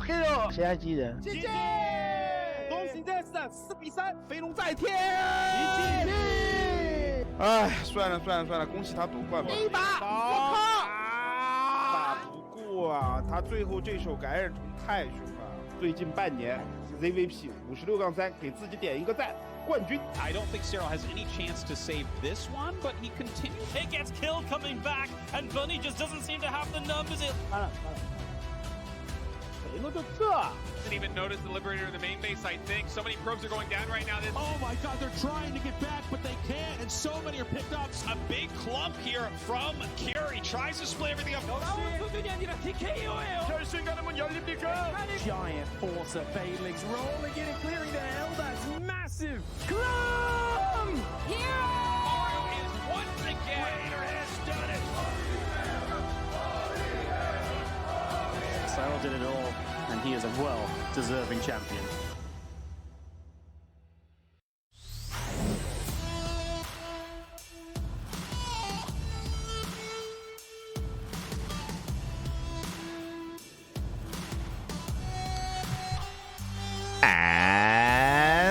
黑肉，谁还记得？姐姐，恭喜战士4比3，飞龙在天。哎，算了，恭喜他夺冠吧。一把，我靠！打不过啊，他最后这手感染虫太凶了。最近半年 ZVP 56-3，给自己点一个赞。冠军。I don't think Cyril has any chance to save this one, but he continues. He gets killed coming back, and Bunny just doesn't seem to have the numbers. Didn't even notice the Liberator in the main base, I think. So many probes are going down right now. Oh my god, they're trying to get back, but they can't, and so many are picked up. A big clump here from Kira. He tries to split everything up. Giant force of Fadelings rolling in and clearing the hell. That's massive. Clump! Mario is once again. Raider has done it. Cyril did it all, and he is a well-deserving champion.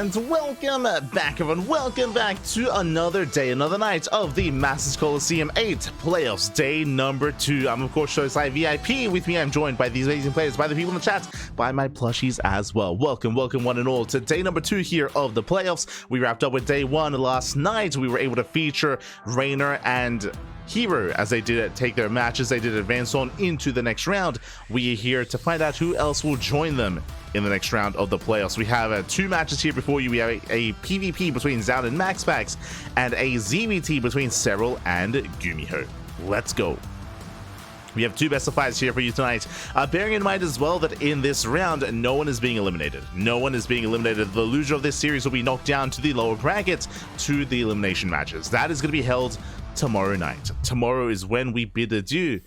And welcome back, everyone. Welcome back to another day, another night of the Masters Coliseum 8 Playoffs, day number 2. I'm, of course, Showside VIP. With me, I'm joined by these amazing players, by the people in the chat, by my plushies as well. Welcome, one and all, to day number 2 here of the playoffs. We wrapped up with day 1 last night. We were able to feature Rainer and Hero as they did take their matches. They did advance on into the next round. We are here to find out who else will join them in the next round of the playoffs. We have 2 matches here before you. We have a PvP between Zoun and MaxPax and a ZVT between Cyril and Gumiho. Let's go. We have 2 best of 5s here for you tonight. Bearing in mind as well that in this round, no one is being eliminated. No one is being eliminated. The loser of this series will be knocked down to the lower brackets to the elimination matches. That is going to be held tomorrow night. Tomorrow is when we bid adieu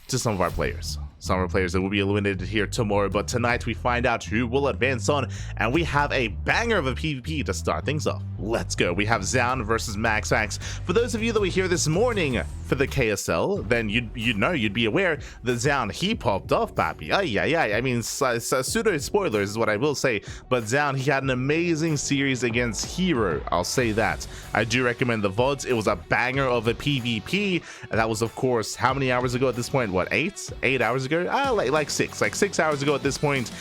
to some of our players. Some of our players that will be eliminated here tomorrow, but tonight we find out who will advance on, and we have a banger of a PvP to start things off. Let's go. We have Zoun versus MaxPax. For those of you that were here this morning for the KSL, then you'd be aware that Zoun, he popped off, papi. I mean, pseudo spoilers is what I will say, but Zoun, he had an amazing series against Hero. I'll say that. I do recommend the VODs. It was a banger of a PvP, and that was, of course, how many hours ago at this point? What, 8 hours ago? Like 6 hours ago at this point,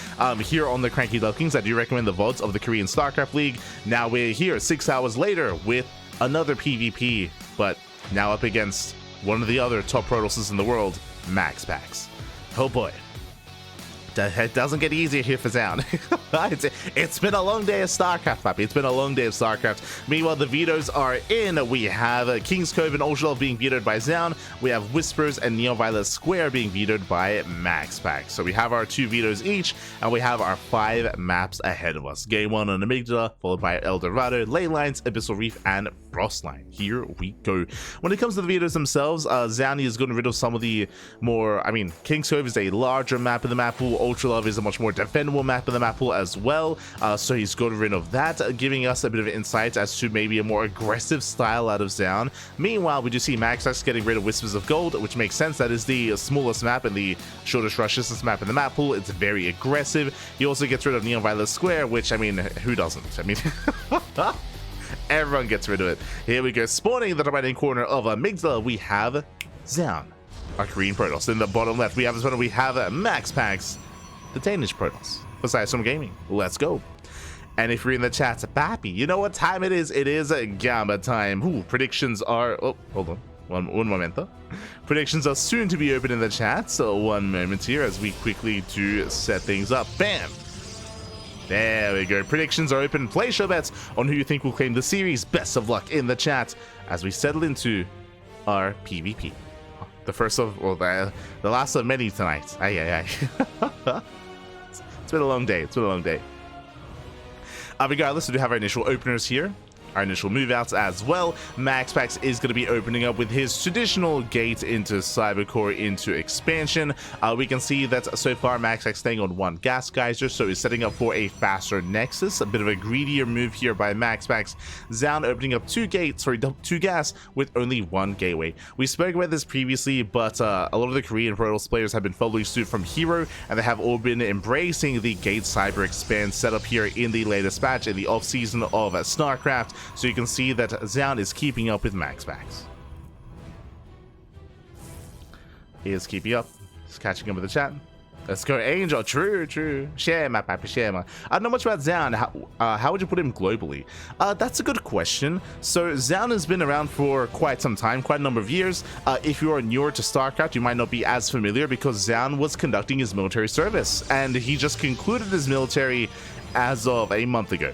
here on the CranKy Ducklings. I do recommend the VODs of the Korean StarCraft League. Now we're here 6 hours later with another PvP, but now up against one of the other top Protosses in the world, MaxPax. Oh boy. It doesn't get easier here for Zoun. It's been a long day of StarCraft, papi. It's been a long day of StarCraft. Meanwhile, the vetoes are in. We have King's Cove and Ultralove being vetoed by Zoun. We have Whispers and Neon Violet Square being vetoed by MaxPax. So we have our 2 vetoes each, and we have our 5 maps ahead of us. Game 1 on Amygdala, followed by El Dorado, Ley Lines, Abyssal Reef, and Frostline. Here we go. When it comes to the vetoes themselves, Zoun is getting rid of some of the more, King's Cove is a larger map in the map pool. Ultralove is a much more defendable map in the map pool as well, so he's gotten rid of that, giving us a bit of insight as to maybe a more aggressive style out of Zoun. Meanwhile, we do see MaxPax getting rid of Whispers of Gold, which makes sense. That is the smallest map and the shortest rush distance map in the map pool. It's very aggressive. He also gets rid of Neon Violet Square, which, who doesn't? Everyone gets rid of it. Here we go. Spawning in the right-hand corner of Amygdala, we have Zoun, our green Protoss. In the bottom left, we have MaxPax, the Danish Protoss. Besides from gaming, let's go. And if you're in the chat, papi, you know what time it is? It is Gamma time. Ooh, predictions are... Oh, hold on. One momento. Predictions are soon to be open in the chat, so one moment here as we quickly do set things up. Bam! There we go. Predictions are open. Place your bets on who you think will claim the series. Best of luck in the chat as we settle into our PvP. The first of, well, the last of many tonight. It's been a long day. Regardless, we do have our initial openers here. our initial move outs as well. MaxPax is going to be opening up with his traditional gate into Cybercore into expansion. We can see that so far MaxPax staying on 1 gas geyser, so he's setting up for a faster nexus. A bit of a greedier move here by MaxPax. Zoun opening up 2 gates, sorry, 2 gas with only 1 gateway. We spoke about this previously, but a lot of the Korean Protoss players have been following suit from Hero, and they have all been embracing the gate cyber expand setup here in the latest patch in the off season of StarCraft. So you can see that Zoun is keeping up with MaxPax. He is keeping up. He's catching up with the chat. Let's go, Angel. True. Share my papi, share my. I don't know much about Zoun. How would you put him globally? That's a good question. So Zoun has been around for quite some time, quite a number of years. If you are newer to StarCraft, you might not be as familiar because Zoun was conducting his military service, and he just concluded his military as of a month ago.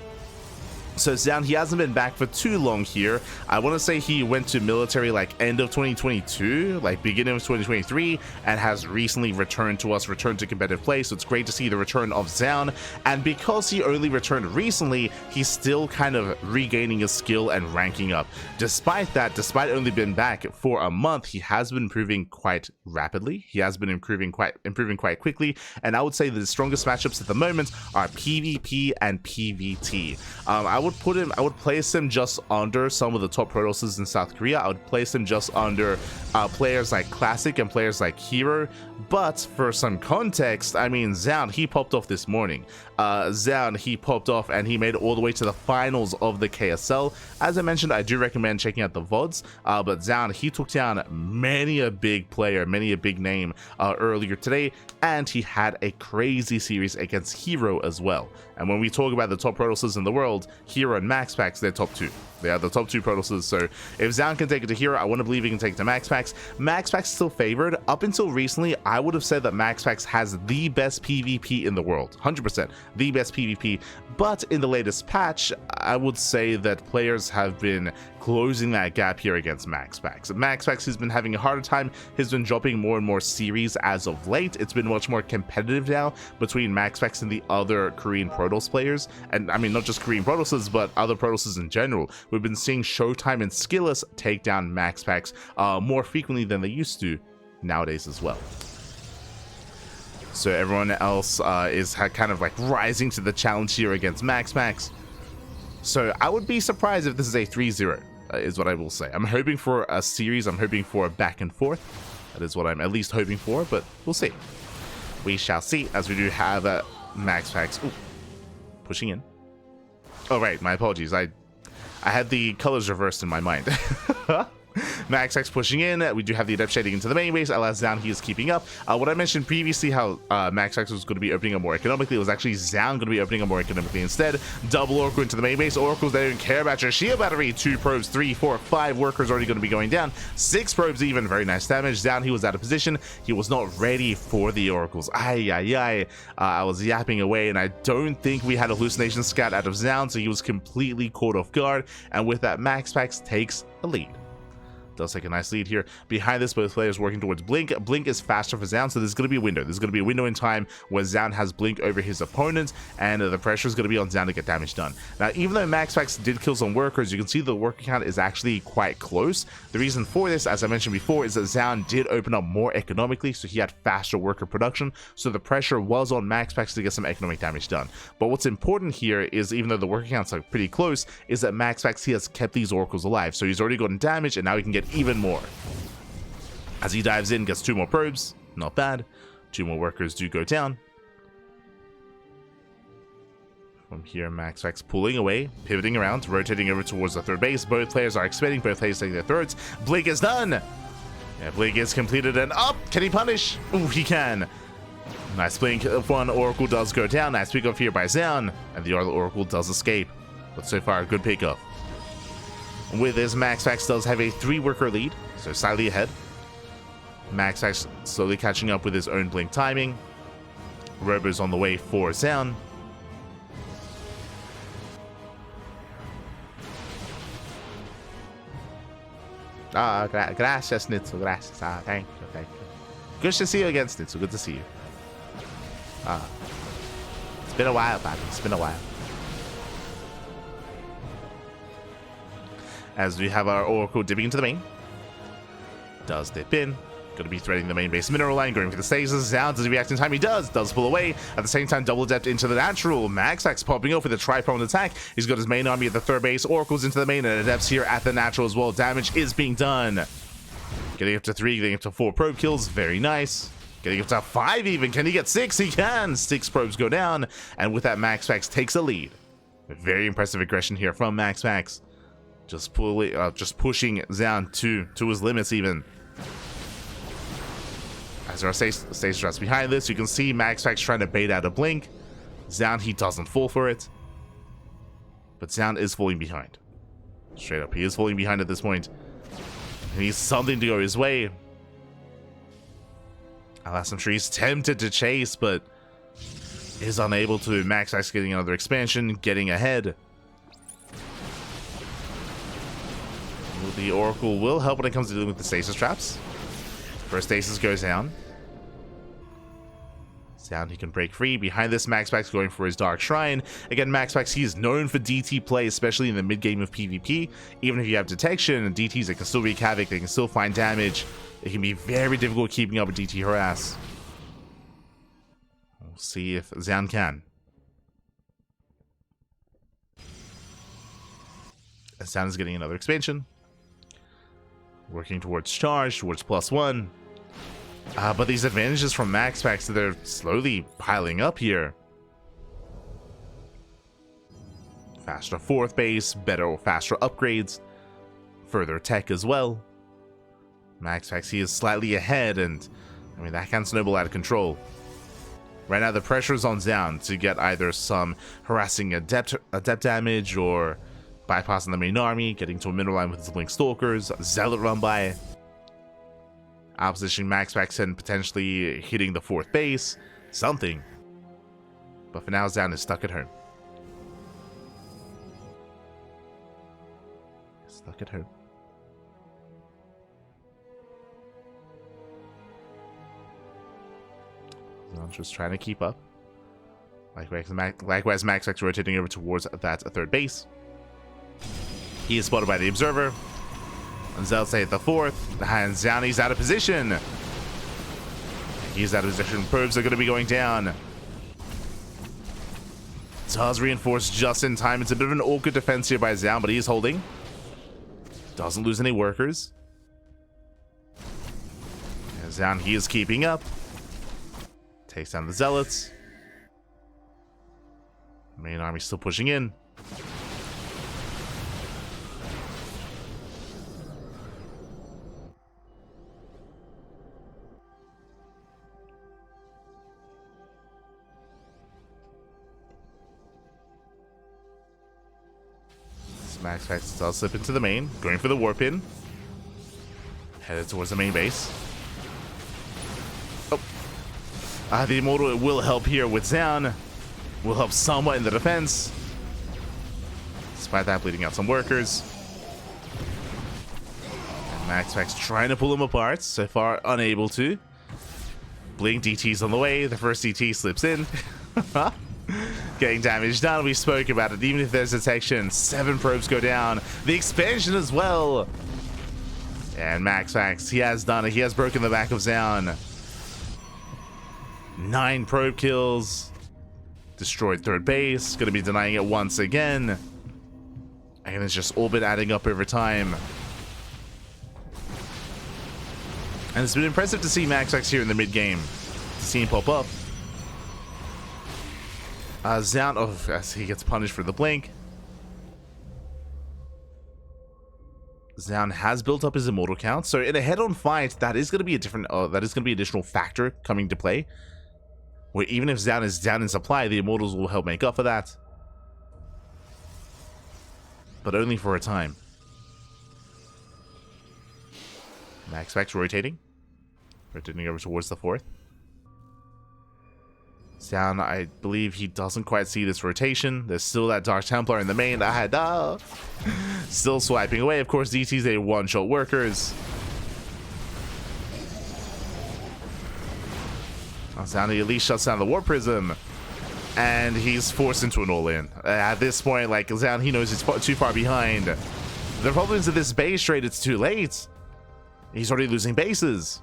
So Zoun, he hasn't been back for too long here. I want to say he went to military like end of 2022, like beginning of 2023, and has recently returned to us, returned to competitive play. So it's great to see the return of Zoun. And because he only returned recently, he's still kind of regaining his skill and ranking up. Despite that, despite only been back for a month, he has been improving quite rapidly. He has been improving quite quickly. And I would say the strongest matchups at the moment are PvP and PvT. I would place him just under some of the top Protosses in South Korea. I would place him just under players like Classic and players like Hero. But for some context, I mean, Zoun, he popped off this morning. Zoun, he popped off and he made it all the way to the finals of the KSL. As I mentioned, I do recommend checking out the VODs, but Zoun, he took down many a big player, many a big name earlier today, and he had a crazy series against Hero as well. And when we talk about the top Protosses in the world, Hero and MaxPax, they're top 2. They are the top 2 Protosses, so if Zoun can take it to Hero, I want to believe he can take it to MaxPax. MaxPax is still favored. Up until recently, I would have said that MaxPax has the best PvP in the world. 100%, the best PvP. But in the latest patch, I would say that players have been closing that gap here against MaxPax. MaxPax has been having a harder time. He's been dropping more and more series as of late. It's been much more competitive now between MaxPax and the other Korean Protoss players. And I mean, not just Korean Protosses, but other Protosses in general. We've been seeing Showtime and Skilless take down MaxPax more frequently than they used to nowadays as well. So everyone else is kind of like rising to the challenge here against MaxPax. So I would be surprised if this is a 3-0, is what I will say. I'm hoping for a series. I'm hoping for a back and forth. That is what I'm at least hoping for, but we'll see. We shall see, as we do have MaxPax pushing in. Oh, right. My apologies. I had the colors reversed in my mind. MaxPax pushing in. We do have the Adept shading into the main base. Alas, Zoun, he is keeping up. What I mentioned previously, how MaxPax was going to be opening up more economically, it was actually Zoun going to be opening up more economically instead. Double Oracle into the main base. Oracles, they don't care about your shield battery. 2 probes, 3, 4, 5 workers already going to be going down. 6 probes even. Very nice damage. Zoun, he was out of position. He was not ready for the Oracles. I was yapping away, and I don't think we had a hallucination scat out of Zoun, so he was completely caught off guard. And with that, MaxPax takes the lead. Does take a nice lead here. Behind this, both players working towards Blink. Blink is faster for Zoun, so there's going to be a window. There's going to be a window in time where Zoun has Blink over his opponent, and the pressure is going to be on Zoun to get damage done. Now, even though MaxPax did kill some workers, you can see the worker count is actually quite close. The reason for this, as I mentioned before, is that Zoun did open up more economically, so he had faster worker production, so the pressure was on MaxPax to get some economic damage done. But what's important here is, even though the worker counts are pretty close, is that MaxPax, he has kept these Oracles alive, so he's already gotten damage, and now he can get even more. As he dives in, gets 2 more probes, not bad. 2 more workers do go down. From here, MaxPax pulling away, pivoting around, rotating over towards the 3rd base. Both players are expanding, both players taking their thirds. Blink is done! Yeah, Blink is completed and up! Can he punish? Ooh, he can! Nice Blink. One Oracle does go down. Nice pick off here by Zoun, and the other Oracle does escape. But so far, good pick off. With this, MaxPax does have a 3-worker lead, so slightly ahead. MaxPax slowly catching up with his own Blink timing. Robo's on the way for Zoun. Gracias, Nitsu. Gracias. Thank you. Thank you. Good to see you again, Nitsu. Good to see you. It's been a while, buddy. It's been a while. as we have our Oracle dipping into the main. Does dip in. Going to be threading the main base mineral line, going for the stasis. Zoun, does he react in time? He does pull away. At the same time, double adept into the natural. MaxPax popping up with a tri-pronged attack. He's got his main army at the third base. Oracle's into the main, and adepts here at the natural as well. Damage is being done. Getting up to 3, getting up to 4 probe kills. Very nice. Getting up to 5 even. Can he get 6? He can. 6 probes go down, and with that, MaxPax takes a lead. Very impressive aggression here from MaxPax. Just pushing Zoun to his limits even. As there are stasis traps behind this, you can see MaxPax trying to bait out a blink. Zoun, he doesn't fall for it. But Zoun is falling behind. Straight up, he is falling behind at this point. He needs something to go his way. Alas, I'm sure he's tempted to chase, but is unable to. MaxPax getting another expansion, getting ahead. The Oracle will help when it comes to dealing with the stasis traps. First stasis goes down. Zoun, he can break free. Behind this, MaxPax going for his Dark Shrine. Again, MaxPax, he is known for DT play, especially in the mid-game of PvP. Even if you have detection, DTs, they can still wreak havoc, they can still find damage. It can be very difficult keeping up with DT harass. We'll see if Zoun can. Zoun is getting another expansion. Working towards charge, towards +1. But these advantages from MaxPax, they're slowly piling up here. Faster 4th base, faster upgrades, further tech as well. MaxPax, he is slightly ahead, and I mean, that can snowball out of control. Right now, the pressure is on Zoun to get either some harassing adept damage or bypassing the main army, getting to a mineral line with his Blink Stalkers, Zealot run by. Opposition MaxPax and potentially hitting the 4th base. Something. But for now, Zoun is stuck at home. Stuck at home. Zoun's just trying to keep up. Likewise, MaxPax rotating over towards that 3rd base. He is spotted by the Observer. And Zealot's at the 4th. And Zoun, he's out of position. He's out of position. Probes are going to be going down. Does reinforce just in time. It's a bit of an awkward defense here by Zoun, but he is holding. Doesn't lose any workers. And Zoun, he is keeping up. Takes down the Zealots. Main army still pushing in. MaxPax does slip into the main, going for the warp in. Headed towards the main base. Oh. The Immortal will help here with Zoun. Will help somewhat in the defense. Despite that, bleeding out some workers. And MaxPax trying to pull them apart. So far, unable to. Blink DT's on the way. The first DT slips in. Getting damage done. We spoke about it. Even if there's detection, 7 probes go down. The expansion as well. And MaxPax, he has done it. He has broken the back of Zoun. 9 probe kills. Destroyed 3rd base. Going to be denying it once again. And it's just all been adding up over time. And it's been impressive to see MaxPax here in the mid game. To see him pop up. Zoun, as he gets punished for the blink. Zoun has built up his immortal count, so in a head-on fight, that is going to be a different. That is going to be an additional factor coming to play. Where even if Zoun is down in supply, the immortals will help make up for that, but only for a time. MaxPax rotating over towards the 4th. Zoun, I believe he doesn't quite see this rotation. There's still that Dark Templar in the main. Still swiping away. Of course, DT's a one-shot workers. Zoun at least shuts down the Warp Prism. And he's forced into an all-in. At this point, like, Zoun, he knows he's too far behind. The problem is that this base trade, it's too late. He's already losing bases.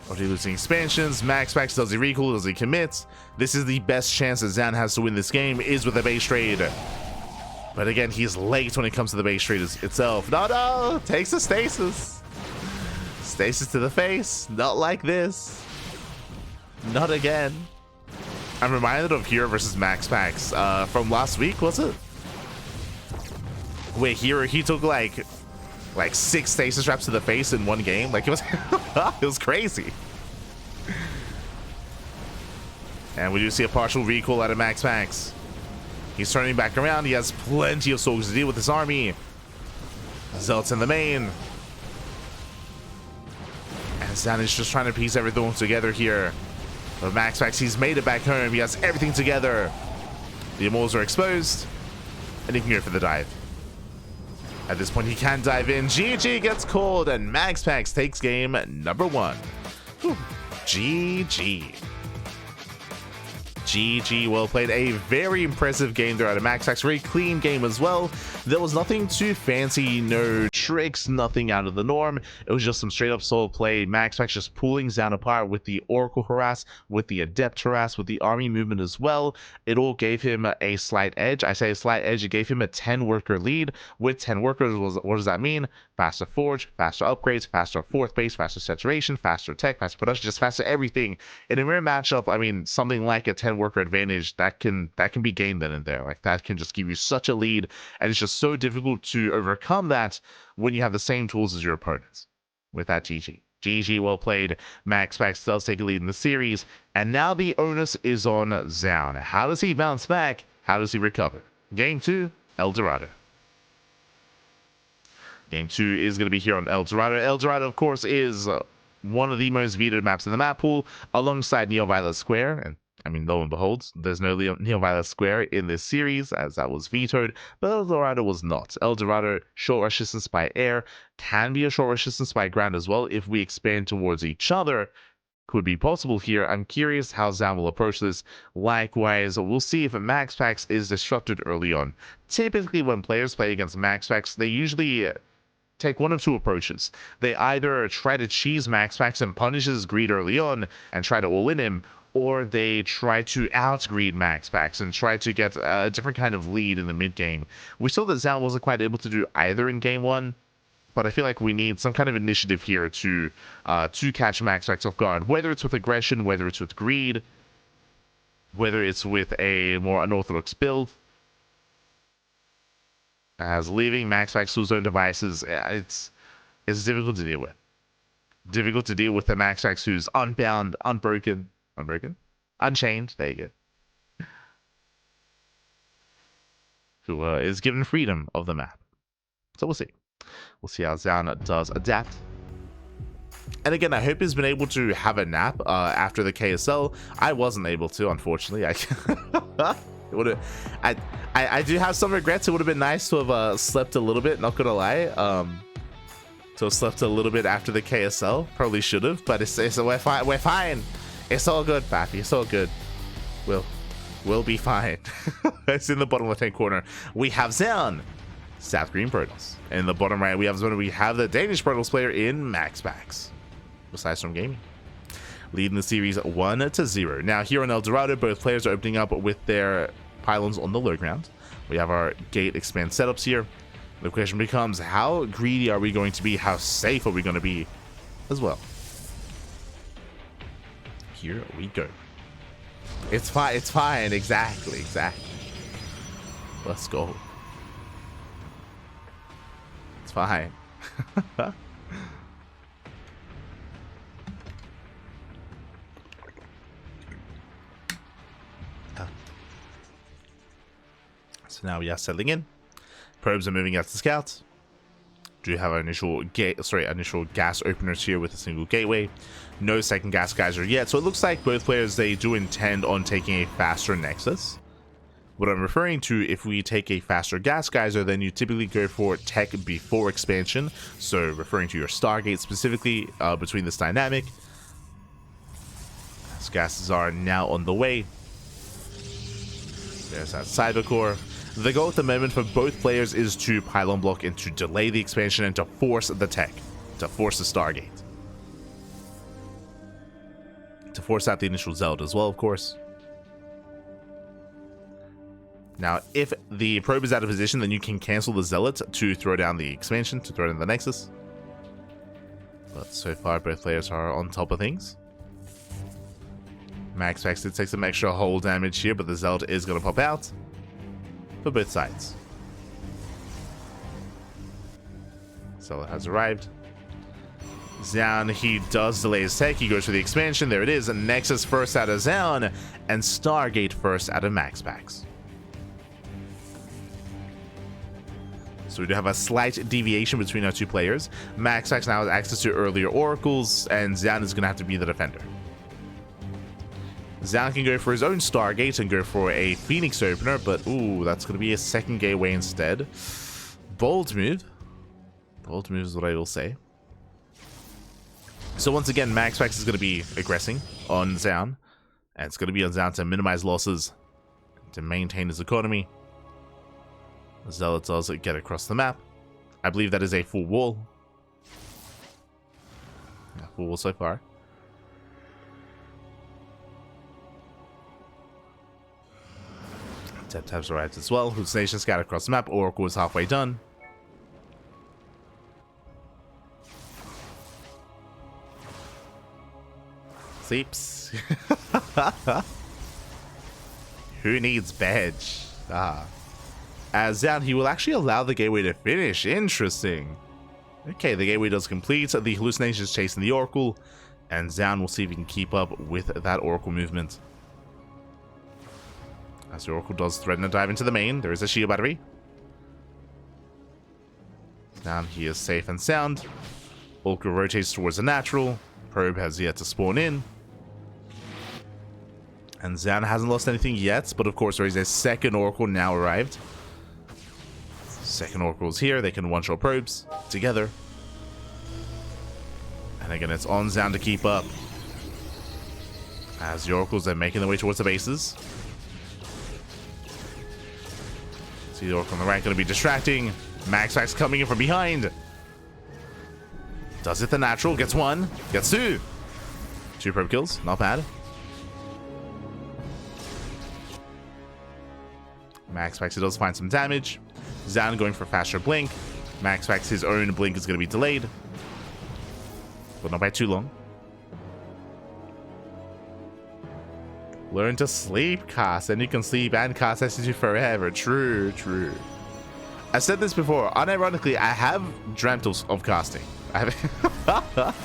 Already losing expansions. MaxPax, does he recall? Does he commit? This is the best chance that Zoun has to win this game, is with a base trade. But again, he's late when it comes to the base trade itself. No, takes the stasis. Stasis to the face. Not like this. Not again. I'm reminded of Hero versus MaxPax from last week, was it? Wait, Hero, he took like 6 stasis traps to the face in one game. Like, it was it was crazy. And we do see a partial recall out of MaxPax. He's turning back around. He has plenty of soldiers to deal with his army. Zealots in the main. And Zoun is just trying to piece everything together here. But MaxPax, he's made it back home. He has everything together. The Immortals are exposed. And he can go for the dive. At this point, he can dive in. GG gets called, and MaxPax takes game number 1. Whew. GG. GG, well played. A very impressive game there out of MaxPax. Very clean game as well. There was nothing too fancy, no tricks, nothing out of the norm. It was just some straight up solo play. MaxPax just pulling Zoun apart with the Oracle harass, with the Adept harass, with the army movement as well. It all gave him a slight edge. I say a slight edge. It gave him a 10 worker lead. With 10 workers, what does that mean? Faster forge, faster upgrades, faster fourth base, faster saturation, faster tech, faster production, just faster everything. In a mirror matchup, I mean, something like a 10 worker advantage that can be gained then and there. Like, that can just give you such a lead, and it's just so difficult to overcome that when you have the same tools as your opponents. With that, GG, well played. MaxPax does take a lead in the series, and now the onus is on Zoun. How does he bounce back? How does he recover? Game 2, El Dorado. Game 2 is going to be here on El Dorado. El Dorado, of course, is one of the most vetoed maps in the map pool, alongside Neo-Violet Square. And I mean, lo and behold, there's no Neo-Violet Square in this series, as that was vetoed, but El Dorado was not. El Dorado, short rush distance by air, can be a short rush distance by ground as well if we expand towards each other. Could be possible here. I'm curious how Zoun will approach this. Likewise, we'll see if MaxPax is disrupted early on. Typically, when players play against MaxPax, they usually take one of two approaches. They either try to cheese MaxPax and punish his greed early on and try to all-in him, or they try to out-greed MaxPax and try to get a different kind of lead in the mid-game. We saw that Zoun wasn't quite able to do either in Game 1, but I feel like we need some kind of initiative here to catch MaxPax off guard, whether it's with aggression, whether it's with greed, whether it's with a more unorthodox build. As leaving MaxPax to his own devices, it's difficult to deal with. Difficult to deal with the MaxPax who's unbound, unchained. There you go. Who is given freedom of the map. So we'll see. We'll see how Zoun does adapt. And again, I hope he's been able to have a nap after the KSL. I wasn't able to, unfortunately. I do have some regrets. It would have been nice to have slept a little bit, not gonna lie. To have slept a little bit after the KSL. Probably should have, but we're fine. It's all good, Pappy. It's all good. We'll be fine. It's in the bottom left-hand corner. We have Zoun, South Green Protoss. In the bottom right, we have the Danish Protoss player in MaxPax. Besides from gaming. Leading the series 1-0. Now here on El Dorado, both players are opening up with their pylons on the low ground. We have our gate expand setups here. The question becomes, how greedy are we going to be? How safe are we going to be as well? Here we go. It's fine. It's fine. Exactly. Let's go. It's fine. So now we are settling in. Probes are moving out to scouts. Do have our initial gas openers here with a single gateway. No second gas geyser yet. So it looks like both players, they do intend on taking a faster nexus. What I'm referring to, if we take a faster gas geyser, then you typically go for tech before expansion. So referring to your Stargate specifically between this dynamic. As gases are now on the way. There's that cyber core. The goal at the moment for both players is to pylon block and to delay the expansion and to force the tech, to force the Stargate. To force out the initial Zealot as well, of course. Now, if the probe is out of position, then you can cancel the Zealot to throw down the expansion, to throw down the Nexus. But so far, both players are on top of things. MaxPax did take some extra hull damage here, but the Zealot is going to pop out for both sides. Zealot has arrived. Zoun, he does delay his tech. He goes for the expansion. There it is. Nexus first out of Zoun, and Stargate first out of MaxPax. So we do have a slight deviation between our two players. MaxPax now has access to earlier oracles, and Zoun is going to have to be the defender. Zoun can go for his own Stargate and go for a Phoenix opener, but ooh, that's going to be a second gateway instead. Bold move. Bold move is what I will say. So once again, MaxPax is going to be aggressing on Zoun, and it's going to be on Zoun to minimize losses, to maintain his economy. Zealot does get across the map. I believe that is a full wall. Yeah, full wall so far. Tap arrived as well. Hallucination scout across the map. Oracle is halfway done. Sleeps. Who needs badge? As Zoun, he will actually allow the gateway to finish. Interesting. Okay, the gateway does complete. The hallucination is chasing the Oracle, and Zoun will see if he can keep up with that Oracle movement. As the Oracle does threaten to dive into the main, there is a shield battery. Zoun, he is safe and sound. Oracle rotates towards the natural. Probe has yet to spawn in. And Zoun hasn't lost anything yet, but of course there is a second Oracle now arrived. Second Oracle's here, they can one-shot probes together. And again, it's on Zoun to keep up. As the Oracles are making their way towards the bases. See the Oracle on the right going to be distracting. MaxPax coming in from behind. Does it the natural, gets one, gets two. Two probe kills, not bad. MaxPax does find some damage. Zoun going for faster blink. MaxPax, his own blink is going to be delayed, but not by too long. Learn to sleep, cast, and you can sleep and cast SCG forever. True, true. I said this before. Unironically, I have dreamt of casting. I have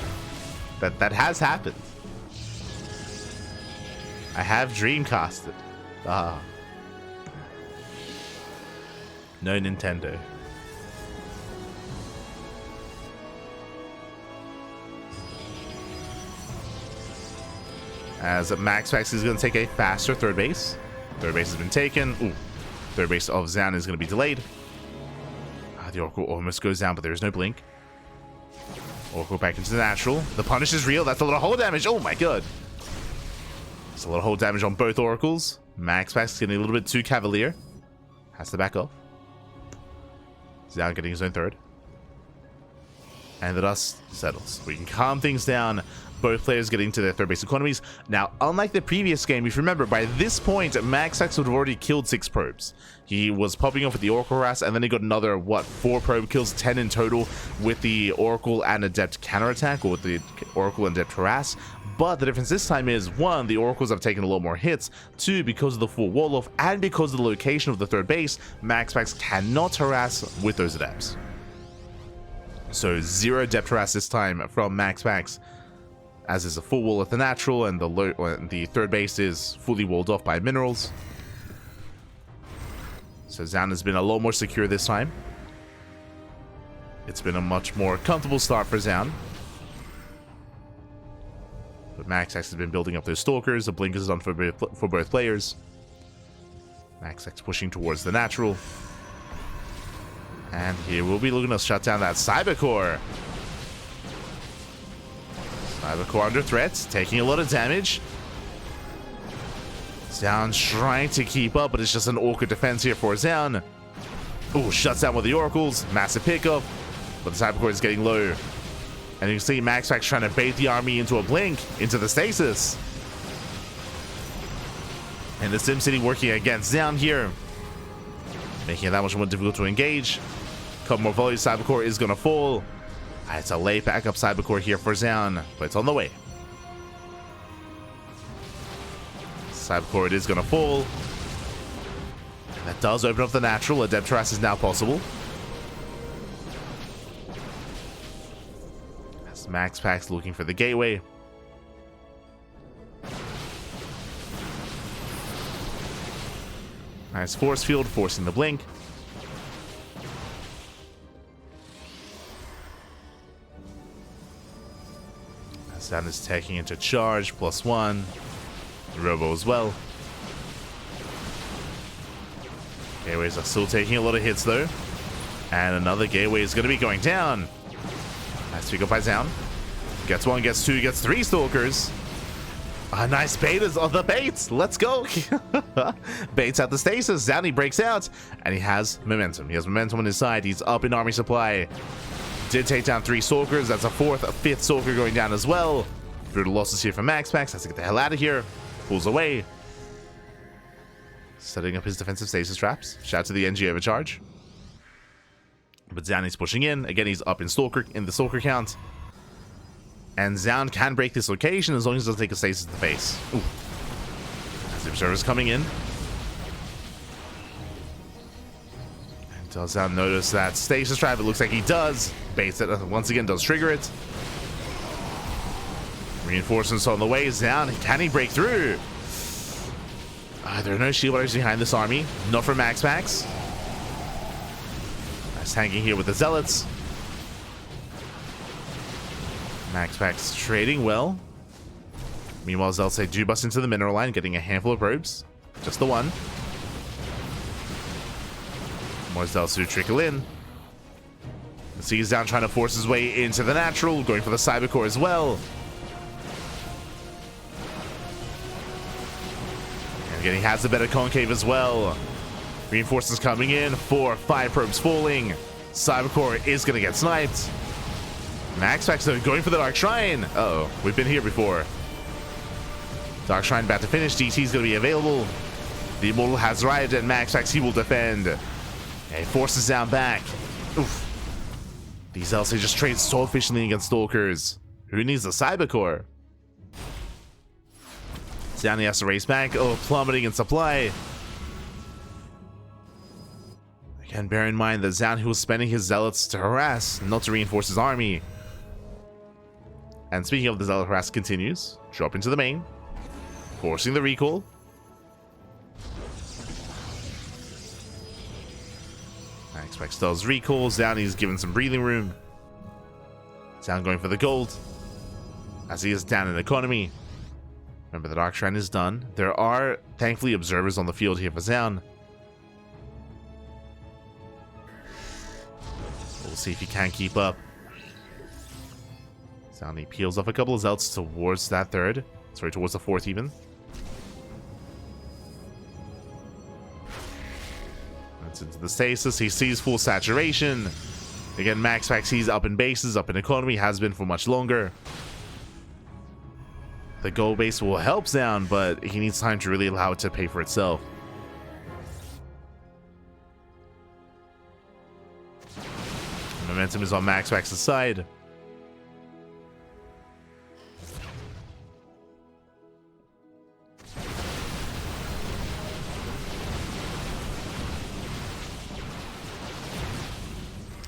that has happened. I have dreamcasted. No Nintendo. As MaxPax is going to take a faster third base. Third base has been taken. Ooh. Third base of Zoun is going to be delayed. The Oracle almost goes down, but there is no blink. Oracle back into the natural. The punish is real. That's a lot of hull damage. Oh my god. It's a lot of hull damage on both Oracles. MaxPax is getting a little bit too cavalier. Has to back off. Zoun getting his own third. And the dust settles. We can calm things down. Both players getting to their third base economies. Now, unlike the previous game, if you remember, by this point, MaxPax would have already killed 6 probes. He was popping off with the Oracle harass, and then he got another, 4 probe kills, 10 in total, with the Oracle and Adept counterattack, or with the Oracle and Adept harass. But the difference this time is, 1, the Oracles have taken a lot more hits, 2, because of the full wall-off, and because of the location of the third base, MaxPax cannot harass with those Adepts. So 0 Adept harass this time from MaxPax, as is a full wall at the natural, and the third base is fully walled off by minerals. So Zoun has been a lot more secure this time. It's been a much more comfortable start for Zoun. But MaxPax has been building up those stalkers. The blink is on for both players. MaxPax pushing towards the natural. And here we'll be looking to shut down that Cybercore. Cybercore under threat, taking a lot of damage. Zoun trying to keep up, but it's just an awkward defense here for Zoun. Oh, shuts down with the oracles. Massive pickup, but the Cybercore is getting low. And you can see MaxPax trying to bait the army into a blink, into the stasis. And the SimCity working against Zoun here, making it that much more difficult to engage. Couple more volleys, Cybercore is going to fall. It's a late backup Cybercore here for Zoun, but it's on the way. Cybercore, it is going to fall. And that does open up the natural. Adept Terrace is now possible. As MaxPax looking for the gateway. Nice force field, forcing the blink. Zoun is taking into charge, +1. Robo as well. Gateways are still taking a lot of hits though. And another gateway is going to be going down. Nice pick up by Zoun. Gets 1, gets 2, gets 3 stalkers. A nice bait is on the bait. Let's go. Baits at the stasis. Zoun, he breaks out. And he has momentum. He has momentum on his side. He's up in army supply. Did take down 3 stalkers. That's a 4th, a 5th stalker going down as well. Brutal losses here from MaxPax. Has to get the hell out of here. Pulls away. Setting up his defensive stasis traps. Shout out to the NG overcharge. But Zoun is pushing in. Again, he's up in the stalker count. And Zoun can break this location as long as he doesn't take a stasis to the face. Ooh. As the observer's coming in. And does Zoun notice that stasis trap? It looks like he does. Baits it once again, does trigger it. Reinforcements on the way. Zoun, can he break through? There are no shield riders behind this army. Not for MaxPax. Nice hanging here with the zealots. MaxPax trading well. Meanwhile, zealots do bust into the mineral line, getting a handful of probes. Just the one. More zealots to trickle in. See Zoun trying to force his way into the natural, going for the Cybercore as well. He has a better concave as well. Reinforcements coming in. 4, 5 probes falling. Cybercore is going to get sniped. MaxPax though going for the Dark Shrine. Uh-oh, we've been here before. Dark Shrine about to finish. DT is going to be available. The Immortal has arrived and MaxPax, he will defend. And he forces Zoun back. Oof. These LC just trade so efficiently against Stalkers. Who needs the Cybercore? Zoun, he has to race back. Oh, plummeting in supply. Again, bear in mind that Zoun, who was spending his zealots to harass, not to reinforce his army. And speaking of the zealot harass, continues. Drop into the main. Forcing the recall. MaxPax does recall. Zoun, he's given some breathing room. Zoun going for the gold. As he is down in economy. Remember, the Dark Shrine is done. There are, thankfully, observers on the field here for Zoun. We'll see if he can keep up. Zoun, he peels off a couple of zealots towards that 3rd. Sorry, towards the 4th even. That's into the stasis. He sees full saturation. Again, MaxPax, he's up in bases, up in economy, has been for much longer. The gold base will help Zoun, but he needs time to really allow it to pay for itself. Momentum is on MaxPax's side.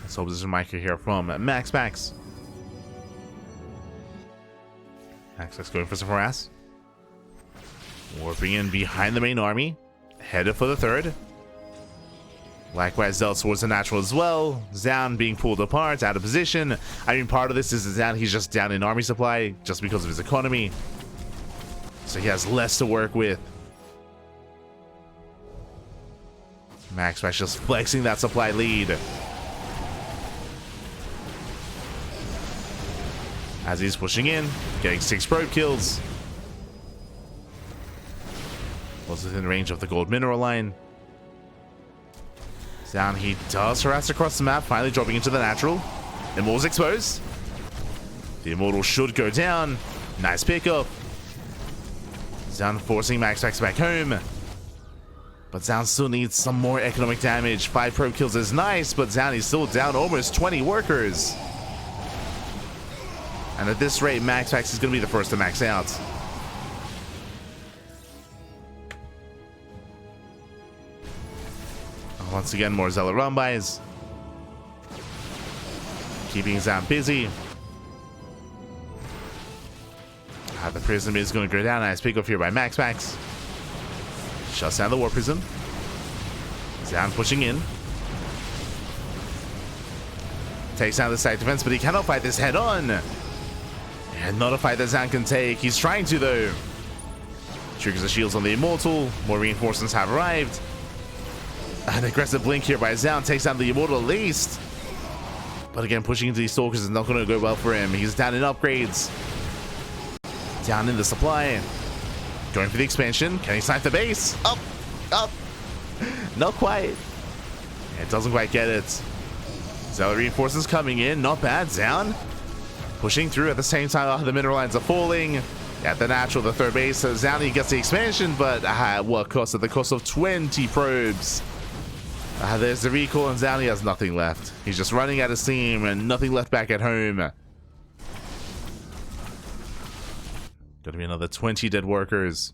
Let's hope this is Micah here from MaxPax. MaxPax going for some harass. Warping in behind the main army. Headed for the 3rd. Likewise, Zealots towards the natural as well. Zoun being pulled apart, out of position. I mean, part of this is Zoun, he's just down in army supply just because of his economy. So he has less to work with. MaxPax just flexing that supply lead. As he's pushing in, getting 6 probe kills. Was within range of the gold mineral line. Zoun, he does harass across the map, finally dropping into the natural. Immortal's exposed. The Immortal should go down. Nice pickup. Zoun forcing MaxPax back home. But Zoun still needs some more economic damage. 5 probe kills is nice, but Zoun is still down almost 20 workers. And at this rate, MaxPax is going to be the first to max out. Once again, more Zealot run-bys. Keeping Zoun busy. The Prism is going to go down. Nice pick off here by MaxPax. Shuts down the War Prism. Zoun pushing in. Takes down the side defense, but he cannot fight this head on. And not a fight that Zoun can take. He's trying to, though. Triggers the shields on the Immortal. More reinforcements have arrived. An aggressive blink here by Zoun takes down the Immortal at least. But again, pushing into these Stalkers is not going to go well for him. He's down in upgrades. Down in the supply. Going for the expansion. Can he snipe the base? Up! Up! Not quite. It doesn't quite get it. Zealot reinforcements coming in. Not bad. Zoun pushing through at the same time. The mineral lines are falling. At the natural, the third base. So Zoun, he gets the expansion, but what cost? At the cost of 20 probes. There's the recall, and Zoun, he has nothing left. He's just running out of steam and nothing left back at home. Gonna be another 20 dead workers.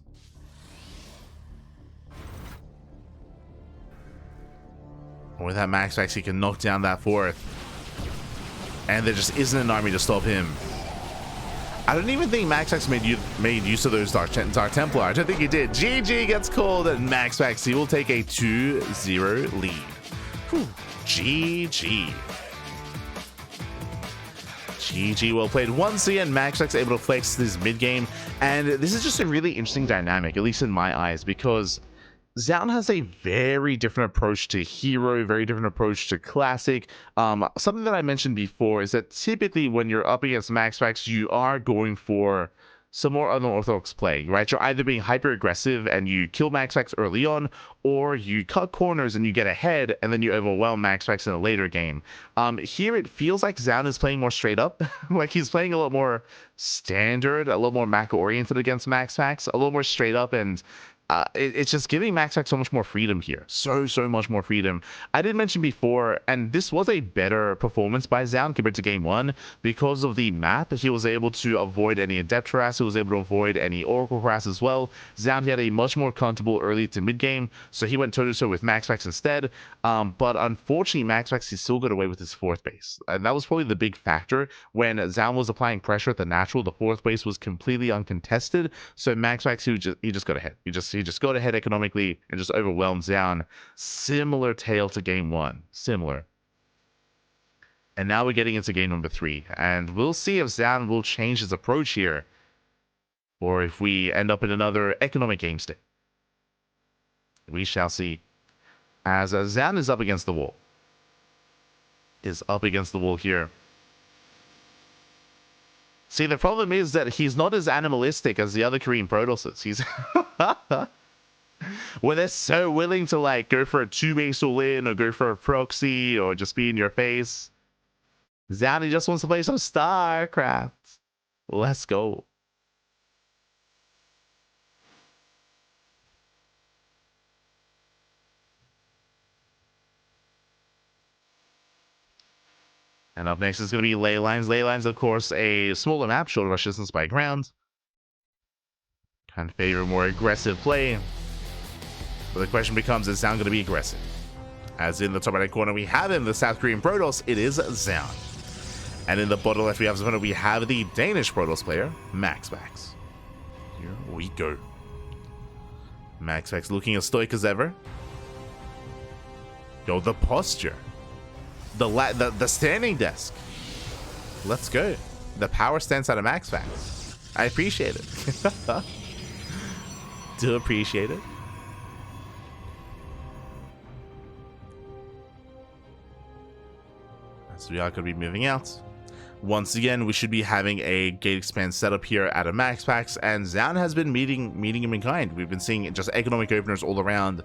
With that MaxPax, he can knock down that fourth. And there just isn't an army to stop him. I don't even think MaxPax made use of those Dark Templar. I don't think he did. GG gets called, and MaxPax, he will take a 2-0 lead. Whew. GG. GG, well played. Once again, MaxPax able to flex this mid-game, and this is just a really interesting dynamic, at least in my eyes, because Zoun has a very different approach to Hero, very different approach to Classic. Something that I mentioned before is that typically when you're up against MaxPax, you are going for some more unorthodox play, right? You're either being hyper aggressive and you kill MaxPax early on, or you cut corners and you get ahead and then you overwhelm MaxPax in a later game. Here it feels like Zoun is playing more straight up. Like he's playing a lot more standard, a lot more macro oriented against MaxPax, a little more straight up, and it's just giving MaxPax so much more freedom here. So much more freedom. I did mention before, and this was a better performance by Zoun compared to game 1 because of the map. He was able to avoid any Adept harass. He was able to avoid any Oracle harass as well. Zoun, he had a much more comfortable early to mid game, so he went toe-to-toe with MaxPax instead. But unfortunately, MaxPax, he still got away with his fourth base. And that was probably the big factor. When Zoun was applying pressure at the natural, the fourth base was completely uncontested. So MaxPax, he just got ahead. He just got ahead economically and just overwhelmed Zoun. Similar tale to game 1. Similar. And now we're getting into game number 3. And we'll see if Zoun will change his approach here, or if we end up in another economic game state. We shall see. As Zoun is up against the wall. Here. See, the problem is that he's not as animalistic as the other Korean Protosses. He's when they're so willing to like go for a 2-base all-in or go for a proxy or just be in your face. Zoun, he just wants to play some StarCraft. Let's go. And up next is going to be Ley Lines. Ley Lines, of course, a smaller map, shorter rush distance by ground. Kind of favor more aggressive play. But the question becomes, is Zoun going to be aggressive? As in the top right corner, we have him, the South Korean Protoss. It is Zoun. And in the bottom left, we have the Danish Protoss player, MaxPax. Here we go. MaxPax looking as stoic as ever. Yo, the posture. The standing desk. Let's go. The power stance out of MaxPax. I appreciate it. Do appreciate it. So we are going to be moving out. once again, we should be having a gate expand setup here at a MaxPax, and Zoun has been meeting him in kind. We've been seeing just economic openers all around,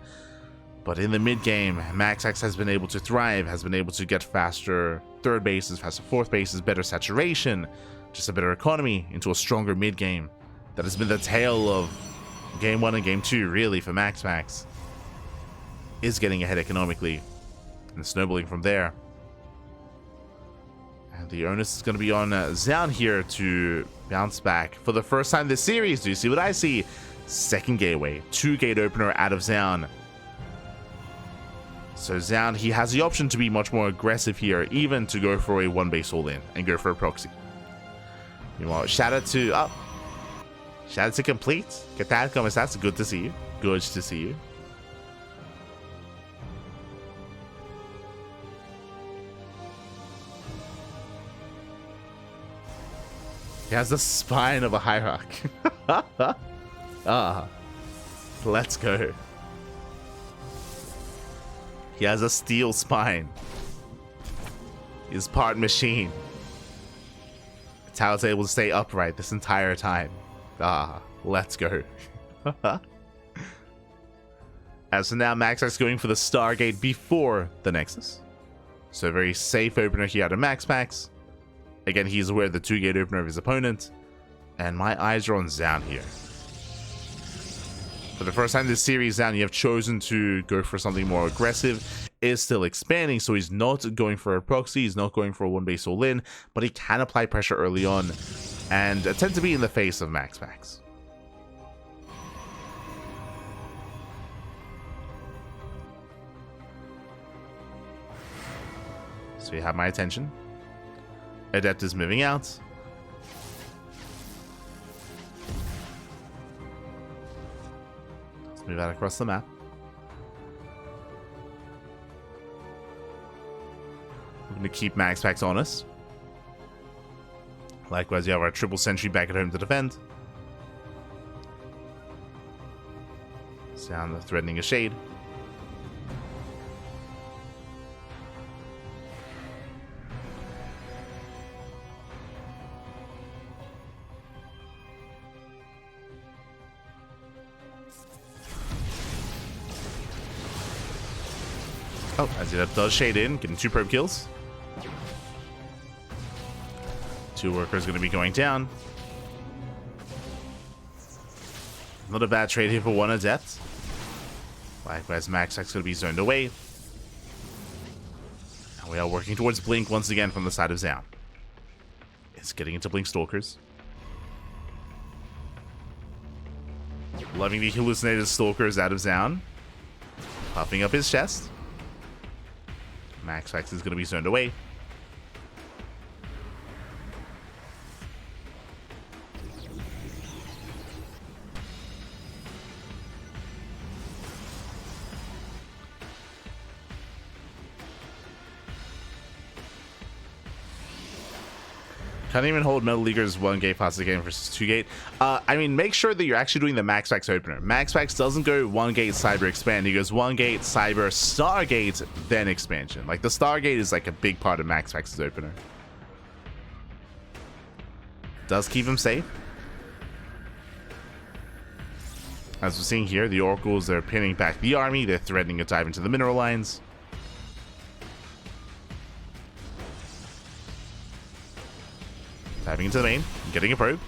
but in the mid game, MaxPax has been able to thrive, has been able to get faster third bases, faster fourth bases, better saturation, just a better economy into a stronger mid game. That has been the tale of game 1 and game 2, really, for MaxPax. Is getting ahead economically and snowballing from there. And the onus is going to be on Zoun here to bounce back for the first time this series. Do you see what I see? Second gateway, 2-gate opener out of Zoun. So Zoun, he has the option to be much more aggressive here, even to go for a 1-base all-in and go for a proxy. Meanwhile, shout out to Complete. ¿Qué tal? ¿Cómo estás? Good to see you. Good to see you. He has the spine of a High Rock. Let's go. He has a steel spine. He's part machine. It's how it's able to stay upright this entire time. Let's go. As of now, MaxPax going for the Stargate before the Nexus. So a very safe opener here out of MaxPax. Again, he's aware of the 2-gate opener of his opponent. And my eyes are on Zoun here. For the first time this series, Zoun, you have chosen to go for something more aggressive. Is still expanding, so he's not going for a proxy, he's not going for a 1-base all-in, but he can apply pressure early on and attempt to be in the face of MaxPax. So you have my attention. Adept is moving out. Let's move out across the map. We're going to keep MaxPax on us. Likewise, you have our triple sentry back at home to defend. Sound threatening a shade. Oh, as it does shade in, getting 2 probe kills. 2 workers going to be going down. Not a bad trade here for 1 adept. Likewise, MaxPax going to be zoned away. And we are working towards Blink once again from the side of Zoun. It's getting into Blink Stalkers. Loving the hallucinated Stalkers out of Zoun. Puffing up his chest. MaxPax is going to be zoned away. Can't even hold Metal Leaguer's 1-gate past the game versus 2-gate. I mean, make sure that you're actually doing the MaxPax opener. MaxPax doesn't go 1-gate Cyber expand. He goes 1-gate Cyber Stargate, then expansion. Like, the Stargate is like a big part of MaxPax's opener. Does keep him safe. As we're seeing here, the Oracles, they're pinning back the army. They're threatening a dive into the mineral lines. Diving into the main, getting a probe.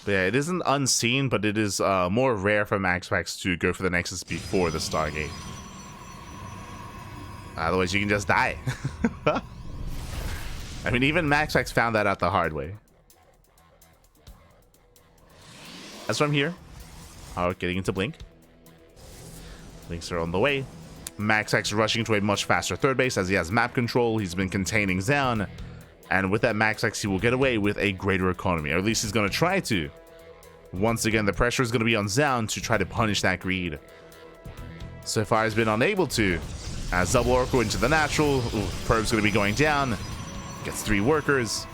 But yeah, it isn't unseen, but it is more rare for MaxPax to go for the Nexus before the Stargate. Otherwise, you can just die. I mean, even MaxPax found that out the hard way. As from here, getting into Blink. Blinks are on the way. MaxPax rushing to a much faster third base as he has map control. He's been containing Zoun. And with that MaxPax, he will get away with a greater economy. Or at least he's going to try to. Once again, the pressure is going to be on Zoun to try to punish that greed. So far, he's been unable to. As double Oracle into the natural. Ooh, Probe's going to be going down. Gets 3 workers.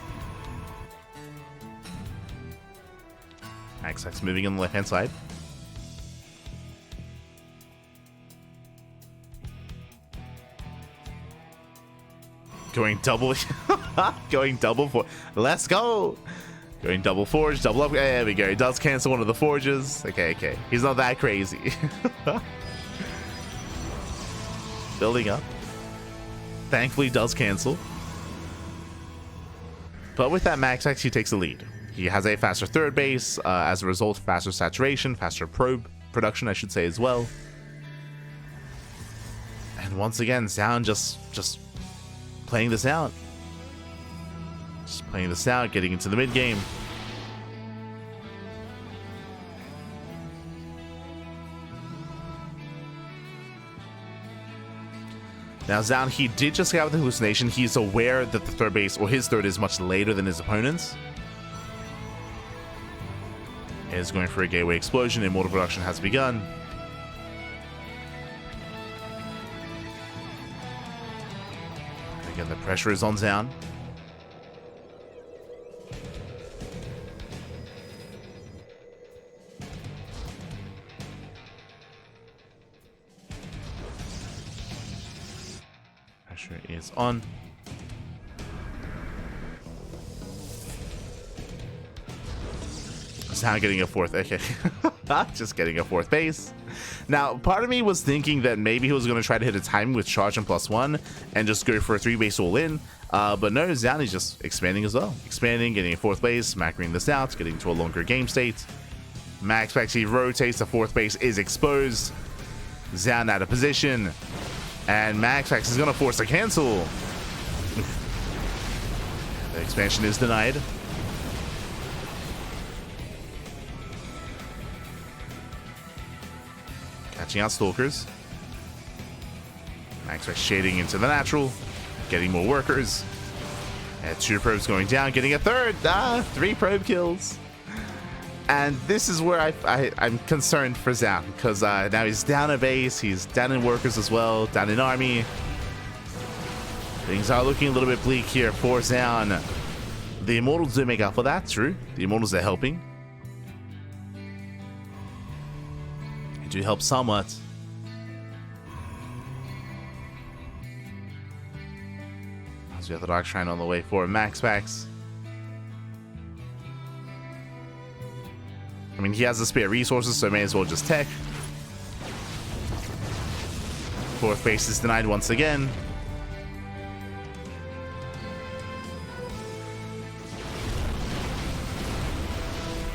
MaxPax moving on the left-hand side. Going double. Going double for. Let's go. Going double forge, double up. There we go. He does cancel one of the forges. Okay, okay. He's not that crazy. Building up. Thankfully does cancel. But with that MaxPax, he takes the lead. He has a faster third base. As a result, faster saturation, faster probe production, I should say, as well. And once again, Zoun just playing this out. Just playing this out, getting into the mid game. Now Zoun, he did just get out with the hallucination. He's aware that the third base, or his third, is much later than his opponent's. Is going for a gateway explosion. Immortal production has begun. Again, the pressure is on Zoun. Pressure is on. Zoun getting a fourth. Okay. Just getting a fourth base. Now, part of me was thinking that maybe he was going to try to hit a timing with charge and +1 and just go for a 3-base all in. But no, Zoun is just expanding as well. Expanding, getting a fourth base, macroing this out, getting to a longer game state. MaxPax, he rotates, the fourth base is exposed. Zoun out of position. And MaxPax is going to force a cancel. The expansion is denied. Catching out Stalkers. MaxPax shading into the natural. Getting more workers. And 2 probes going down, getting a third. 3 probe kills. And this is where I'm concerned for Zoun, because now he's down a base, he's down in workers as well, down in army. Things are looking a little bit bleak here for Zoun. The Immortals do make up for that, true. The Immortals are helping. They do help somewhat. As we have the Dark Shrine on the way for MaxPax. I mean, he has the spare resources, so may as well just tech. Fourth base is denied once again.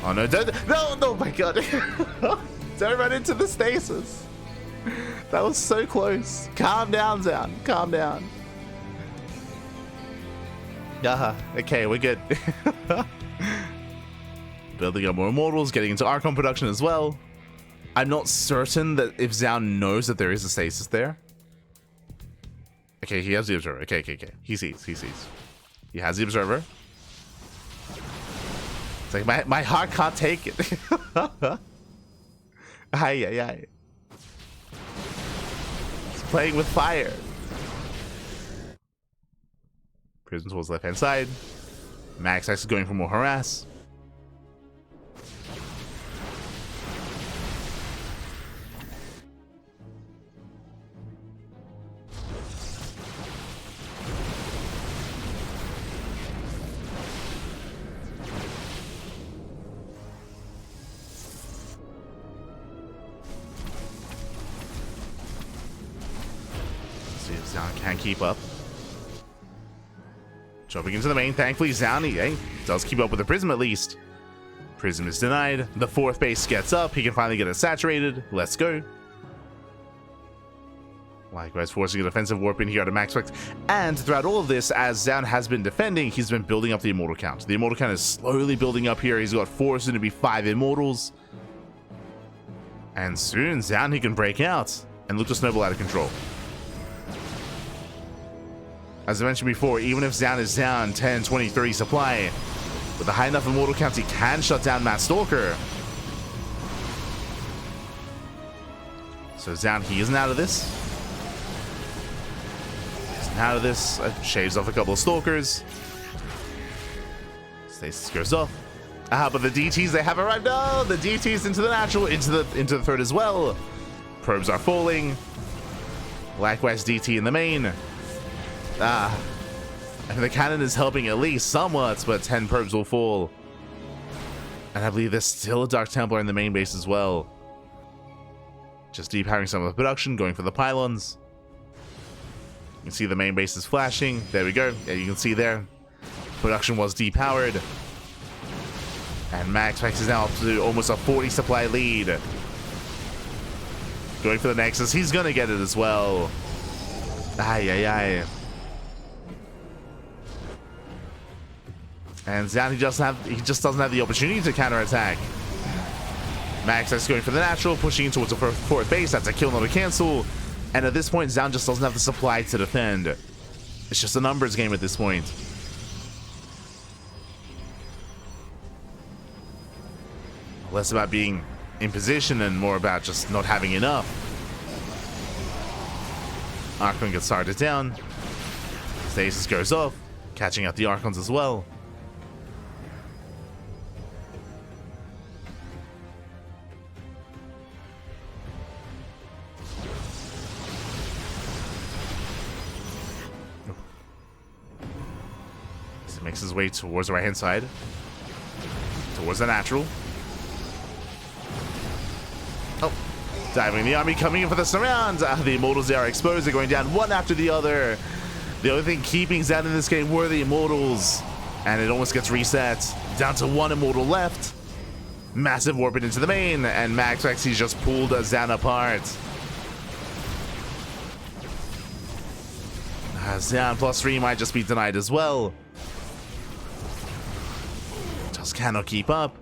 Oh no, no, my god. Don't run into the stasis. That was so close. Calm down, Zoun. Calm down. Okay, we're good. Building up more Immortals, getting into Archon production as well. I'm not certain that if Zoun knows that there is a stasis there. Okay, he has the Observer. Okay. He sees. He has the Observer. It's like, my heart can't take it. Aye. He's playing with fire. Prism towards left-hand side. MaxPax is going for more harass. See if Zoun can keep up. Jumping into the main. Thankfully, Zoun does keep up with the Prism at least. Prism is denied. The fourth base gets up. He can finally get it saturated. Let's go. Likewise, forcing a defensive warp in here to MaxPax. And throughout all of this, as Zoun has been defending, he's been building up the Immortal count. The Immortal count is slowly building up here. He's got 4, soon to be 5 Immortals. And soon, Zoun, he can break out and look to snowball out of control. As I mentioned before, even if Zoun is down 10, 20, 30 supply, with a high enough Immortal count, he can shut down Matt Stalker. So Zoun, he isn't out of this. Isn't out of this. Shaves off a couple of Stalkers. Stasis goes off. But the DTs, they have arrived. No, the DTs into the natural, into the third as well. Probes are falling. Likewise, DT in the main. And the cannon is helping at least somewhat, but 10 probes will fall. And I believe there's still a Dark Templar in the main base as well. Just depowering some of the production, going for the pylons. You can see the main base is flashing. There we go. Yeah, you can see there. Production was depowered. And MaxPax is now up to almost a 40 supply lead. Going for the Nexus. He's going to get it as well. Ay. And Zoun, he just doesn't have the opportunity to counterattack. MaxPax going for the natural, pushing in towards the fourth base. That's a kill, not a cancel. And at this point, Zoun just doesn't have the supply to defend. It's just a numbers game at this point. Less about being in position and more about just not having enough. Archon gets started down. Stasis goes off, catching out the Archons as well. He makes his way towards the right hand side, towards the natural. Oh, diving the army, coming in for the surround. The Immortals, they are exposed. They're going down one after the other. The only thing keeping Zoun in this game were the Immortals. And it almost gets reset. Down to one Immortal left. Massive warping into the main. And MaxPax, he's just pulled Zoun apart. Zoun +3 might just be denied as well. Just cannot keep up.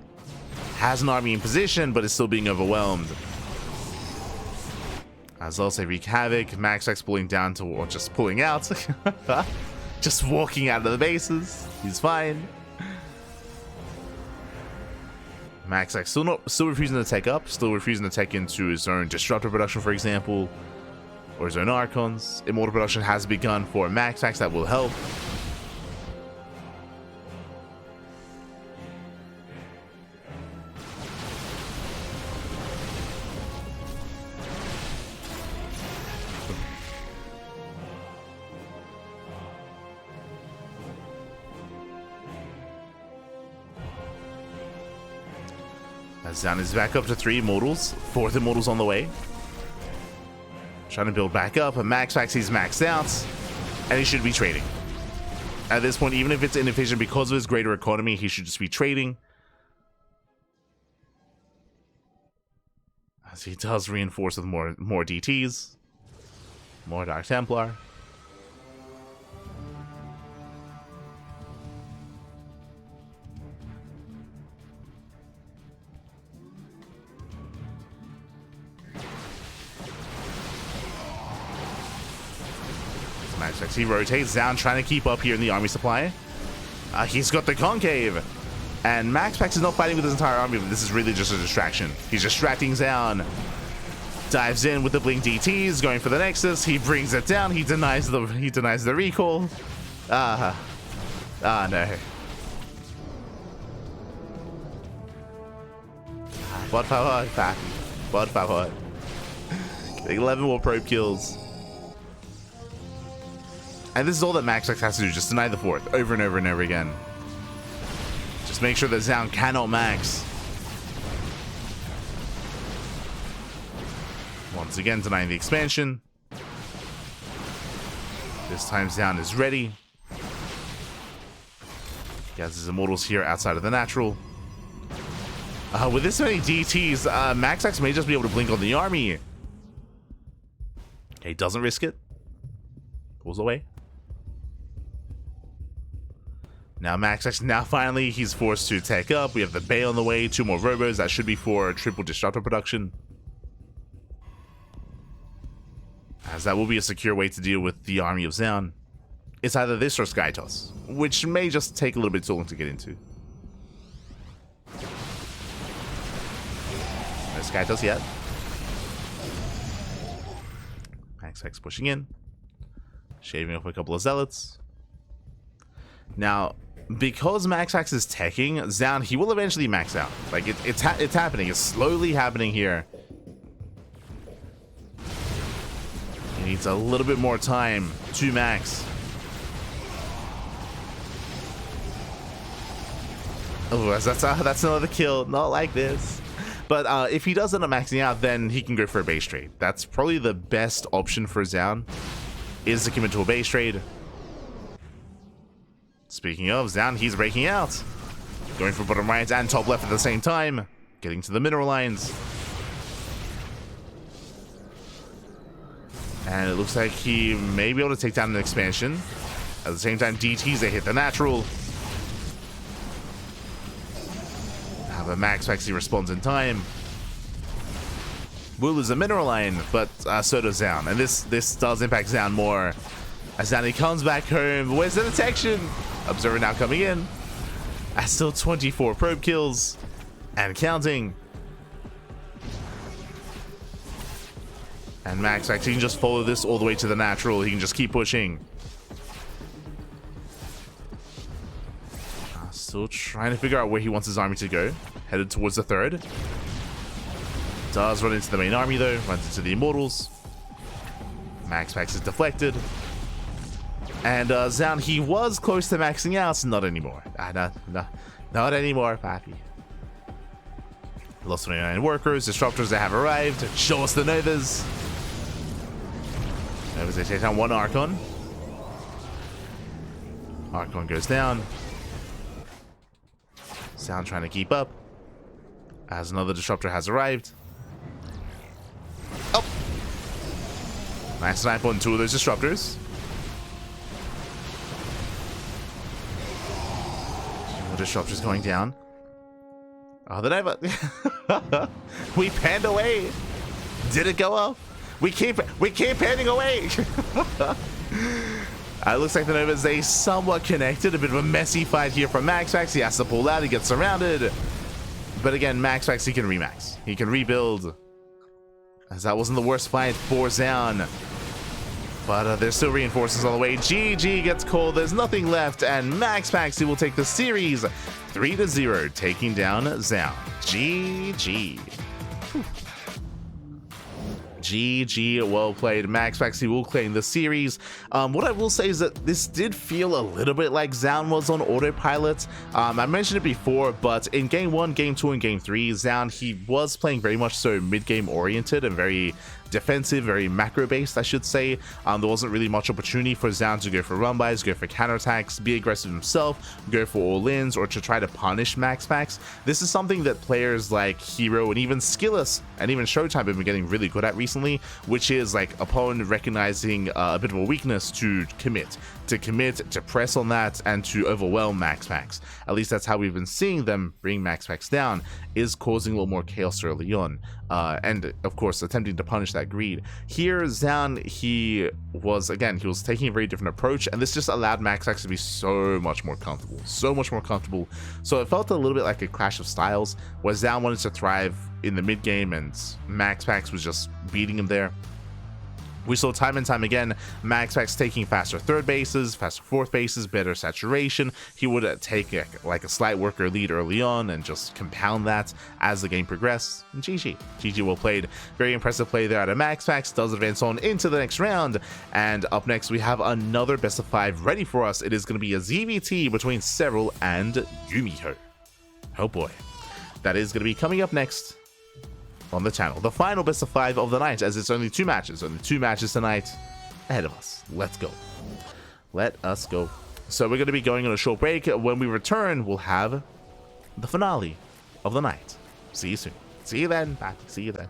Has an army in position, but is still being overwhelmed. As also wreak havoc, MaxPax pulling down to, or just pulling out. Just walking out of the bases. He's fine. MaxPax still refusing to take up, still refusing to take into his own Disruptor production, for example, or his own Archons. Immortal production has begun for MaxPax, that will help. Zoun is back up to 3 Immortals. 4th Immortals on the way. Trying to build back up. And MaxPax, he's maxed out. And he should be trading. At this point, even if it's inefficient because of his greater economy, he should just be trading. As he does reinforce with more DTs. More Dark Templar. MaxPax, he rotates. Zoun trying to keep up here in the army supply. He's got the concave. And MaxPax is not fighting with his entire army, but this is really just a distraction. He's distracting Zoun. Dives in with the blink DTs, going for the Nexus. He brings it down. He denies the recall. No. Por favor, papi. Por favor. 11 more probe kills. And this is all that MaxPax has to do, just deny the 4th over and over and over again. Just make sure that Zoun cannot max. Once again, denying the expansion. This time Zoun is ready. He has his Immortals here outside of the natural. With this many DTs, MaxPax may just be able to blink on the army. Okay, doesn't risk it. Pulls away. Now MaxPax, now finally he's forced to take up. We have the Bay on the way, 2 more Robos. That should be for triple Disruptor production. As that will be a secure way to deal with the army of Zoun. It's either this or Sky Toss, which may just take a little bit too long to get into. No Sky Toss yet. MaxPax pushing in. Shaving off a couple of Zealots. Now, because MaxPax is teching, Zoun, he will eventually max out. Like, it's happening. It's slowly happening here. He needs a little bit more time to max. Oh, that's another kill. Not like this. But if he does end up maxing out, then he can go for a base trade. That's probably the best option for Zoun, is to commit to a base trade. Speaking of, Zoun, he's breaking out. Going for bottom right and top left at the same time. Getting to the mineral lines. And it looks like he may be able to take down an expansion. At the same time, DTs, they hit the natural. But MaxPax, he responds in time. Will lose a mineral line, but so does Zoun. And this does impact Zoun more. As Zoun, he comes back home. Where's the detection? Observer now coming in. Still 24 probe kills. And counting. And MaxPax, he can just follow this all the way to the natural. He can just keep pushing. Still trying to figure out where he wants his army to go. Headed towards the third. Does run into the main army though. Runs into the Immortals. MaxPax is deflected. And Zoun, he was close to maxing out. Not anymore. Not anymore, Pappy. Lost 29 workers. Disruptors that have arrived. Show us the Novas. Novas, they take down one Archon. Archon goes down. Zoun trying to keep up. As another disruptor has arrived. Oh! Nice snipe on two of those disruptors. Two disruptors going down. Oh, the Nova. We panned away. Did it go off? We keep panning away. It looks like the Novas, they somewhat connected. A bit of a messy fight here from MaxPax. He has to pull out. He gets surrounded. But again, MaxPax, he can remax. He can rebuild. As that wasn't the worst fight for Zoun. But there's still reinforcements on the way. GG gets called. There's nothing left. And MaxPax, he will take the series 3-0, taking down Zoun. GG. GG, well played. MaxPax, he will claim the series. What I will say is that this did feel a little bit like Zoun was on autopilot. I mentioned it before, but in game 1, game 2, and game 3, Zoun, he was playing very much so mid-game oriented and very defensive, very macro-based, I should say. There wasn't really much opportunity for Zoun to go for run-bys, go for counterattacks, be aggressive himself, go for all-ins, or to try to punish MaxPax. This is something that players like Hero and even Skillus and even Showtime have been getting really good at recently, which is like upon recognizing a bit of a weakness to commit, to press on that, and to overwhelm MaxPax. At least that's how we've been seeing them bring MaxPax down, is causing a little more chaos early on. And of course attempting to punish that greed. Here Zoun, he was taking a very different approach, and this just allowed MaxPax to be so much more comfortable. So it felt a little bit like a clash of styles, where Zoun wanted to thrive in the mid game and MaxPax was just beating him there. We saw time and time again MaxPax taking faster third bases, faster fourth bases, better saturation. He would take like a slight worker lead early on and just compound that as the game progressed. And GG well played. Very impressive play there out of MaxPax. Does advance on into the next round. And up next we have another best of 5 ready for us. It is going to be a ZVT between Serral and Yumito. Oh boy. That is going to be coming up next on the channel. The final best of 5 of the night, as it's only 2 matches tonight ahead of us. Let's go. Let us go. So we're going to be going on a short break. When we return, we'll have the finale of the night. See you soon. See you then. See you then.